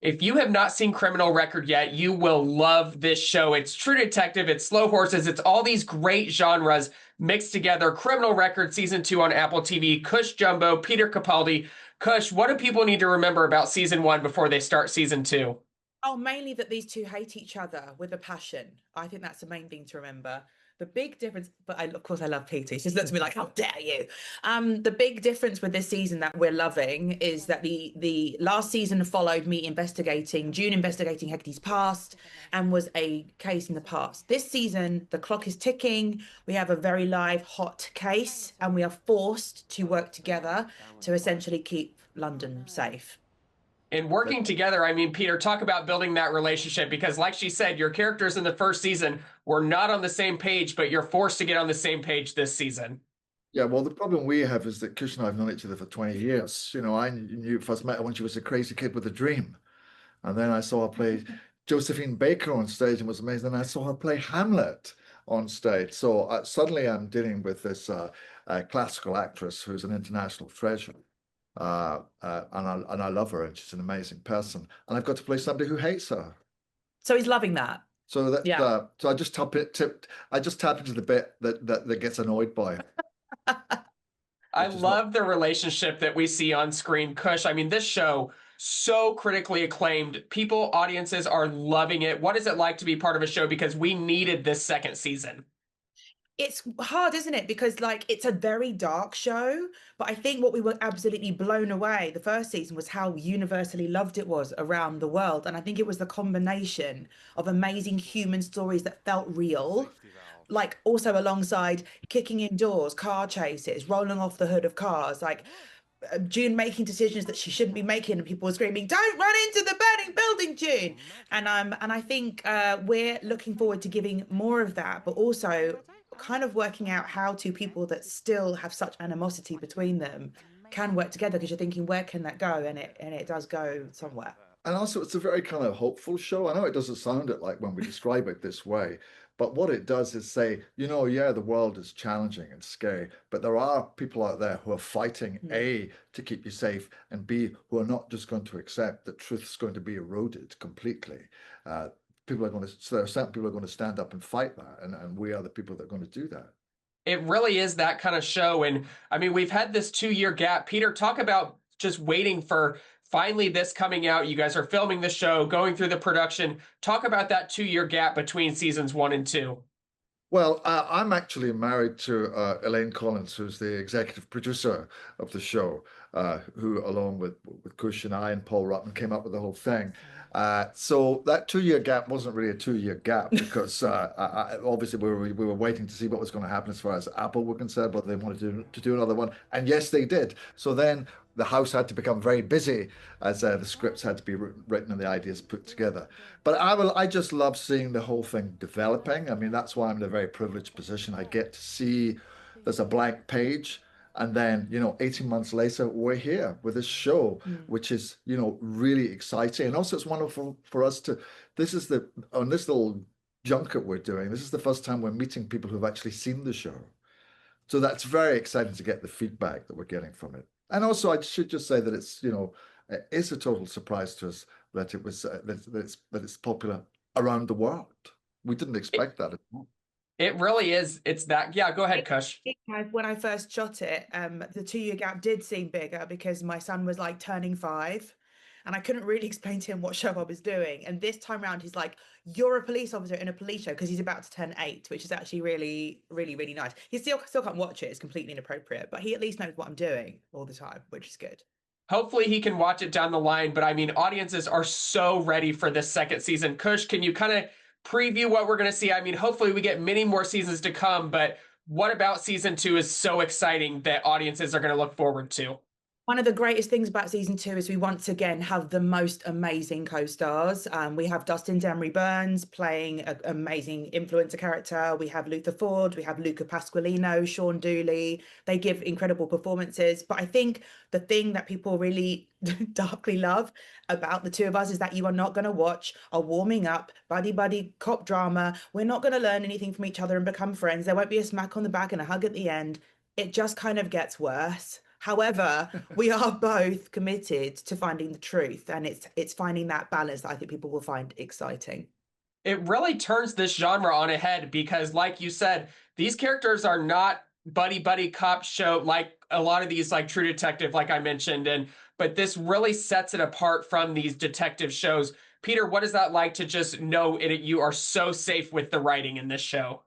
If you have not seen Criminal Record yet, you will love this show. It's True Detective, it's Slow Horses, it's all these great genres mixed together. Criminal Record Season 2 on Apple TV, Cush Jumbo, Peter Capaldi. Cush, what do people need to remember about Season 1 before they start Season 2? Oh, mainly that these two hate each other with a passion. I think that's the main thing to remember. The big difference, but of course I love Peter. He just looks at me like, how dare you? The big difference with this season that we're loving is that the last season followed me investigating, June investigating Hegarty's past and was a case in the past. This season, the clock is ticking. We have a very live, hot case, and we are forced to work together to essentially keep London safe. And working together, I mean, Peter, talk about building that relationship because, like she said, your characters in the first season were not on the same page, but you're forced to get on the same page this season. Yeah, well, the problem we have is that Cush and I have known each other for 20 years. You know, I knew first met her when she was a crazy kid with a dream. And then I saw her play Josephine Baker on stage and was amazing. And I saw her play Hamlet on stage. So suddenly I'm dealing with this classical actress who's an international treasure. And I love her, and she's an amazing person. And I've got to play somebody who hates her. So he's loving that. So that so I just tap into the bit that gets annoyed by it. I love the relationship that we see on screen. Cush, I mean, this show so critically acclaimed. People, audiences are loving it. What is it like to be part of a show? Because we needed this second season. It's hard, isn't it? Because like it's a very dark show, but I think what we were absolutely blown away the first season was how universally loved it was around the world. And I think it was the combination of amazing human stories that felt real, like also alongside kicking in doors, car chases, rolling off the hood of cars, like June making decisions that she shouldn't be making, and people were screaming, "Don't run into the burning building, June!" And I think we're looking forward to giving more of that, but also kind of working out how two people that still have such animosity between them can work together, because you're thinking, where can that go? And it does go somewhere. And also, it's a very kind of hopeful show. I know it doesn't sound it like when we describe it this way, but what it does is say, you know, yeah, the world is challenging and scary, but there are people out there who are fighting, A, to keep you safe, and B, who are not just going to accept that truth's going to be eroded completely. People are going to, so there are certain people who are going to stand up and fight that, and we are the people that are going to do that. It really is that kind of show. And I mean, we've had this 2-year gap. Peter, talk about just waiting for finally this coming out. You guys are filming the show, going through the production. Talk about that 2-year gap between seasons 1 and 2. Well, I'm actually married to Elaine Collins, who's the executive producer of the show, who, along with Cush and I and Paul Rutten, came up with the whole thing. So that 2-year gap wasn't really a 2-year gap because obviously we were waiting to see what was going to happen as far as Apple were concerned, but they wanted to do another one. And yes, they did. So then the house had to become very busy as the scripts had to be written and the ideas put together. But I just love seeing the whole thing developing. I mean, that's why I'm in a very privileged position. I get to see there's a blank page. And then, 18 months later, we're here with this show, which is, really exciting. And also it's wonderful for us to, on this little junket we're doing, this is the first time we're meeting people who've actually seen the show. So that's very exciting to get the feedback that we're getting from it. And also, I should just say that it's a total surprise to us that it's popular around the world. We didn't expect that at all. It really is. It's that. Yeah, go ahead, Cush. When I first shot it, the 2-year gap did seem bigger because my son was like turning 5. And I couldn't really explain to him what show I was doing. And this time around, he's like, "You're a police officer in a police show," because he's about to turn 8, which is actually really, really, really nice. He still can't watch it. It's completely inappropriate. But he at least knows what I'm doing all the time, which is good. Hopefully he can watch it down the line. But I mean, audiences are so ready for this second season. Cush, can you kind of preview what we're going to see? I mean, hopefully we get many more seasons to come. But what about season 2 is so exciting that audiences are going to look forward to? One of the greatest things about season 2 is we once again have the most amazing co-stars. We have Dustin Demery Burns playing an amazing influencer character. We have Luther Ford. We have Luca Pasqualino, Sean Dooley. They give incredible performances. But I think the thing that people really darkly love about the two of us is that you are not going to watch a warming up buddy cop drama. We're not going to learn anything from each other and become friends. There won't be a smack on the back and a hug at the end. It just kind of gets worse. However, we are both committed to finding the truth, and it's finding that balance that I think people will find exciting. It really turns this genre on a head because, like you said, these characters are not buddy cop show like a lot of these, like True Detective, like I mentioned, but this really sets it apart from these detective shows. Peter, what is that like to just know you are so safe with the writing in this show?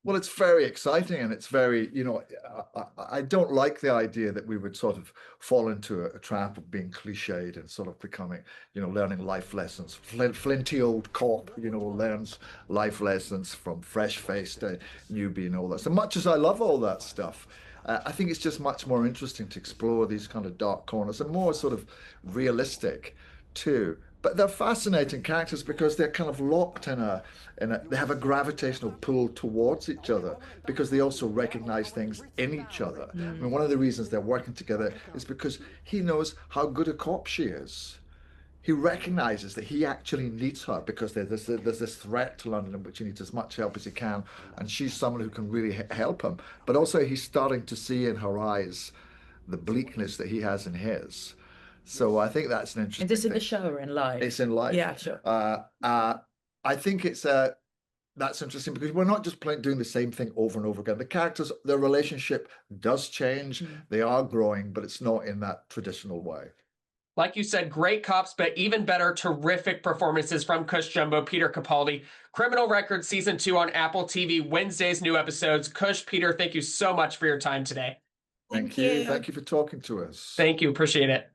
Well, it's very exciting, and it's very, I don't like the idea that we would sort of fall into a trap of being cliched and sort of becoming, learning life lessons. Flinty old cop, learns life lessons from fresh-faced newbie and all that. So much as I love all that stuff, I think it's just much more interesting to explore these kind of dark corners and more sort of realistic too. But they're fascinating characters because they're kind of locked they have a gravitational pull towards each other because they also recognize things in each other. I mean, one of the reasons they're working together is because he knows how good a cop she is. He recognizes that he actually needs her because there's this threat to London in which he needs as much help as he can, and she's someone who can really help him. But also he's starting to see in her eyes the bleakness that he has in his. So I think that's an interesting Is this in the thing. show or in life? It's in life. Yeah, sure. I think that's interesting because we're not just doing the same thing over and over again. The characters, their relationship does change. They are growing, but it's not in that traditional way. Like you said, great cops, but even better, terrific performances from Cush Jumbo, Peter Capaldi. Criminal Records Season 2 on Apple TV, Wednesdays, new episodes. Cush, Peter, thank you so much for your time today. Thank you. Thank you for talking to us. Thank you. Appreciate it.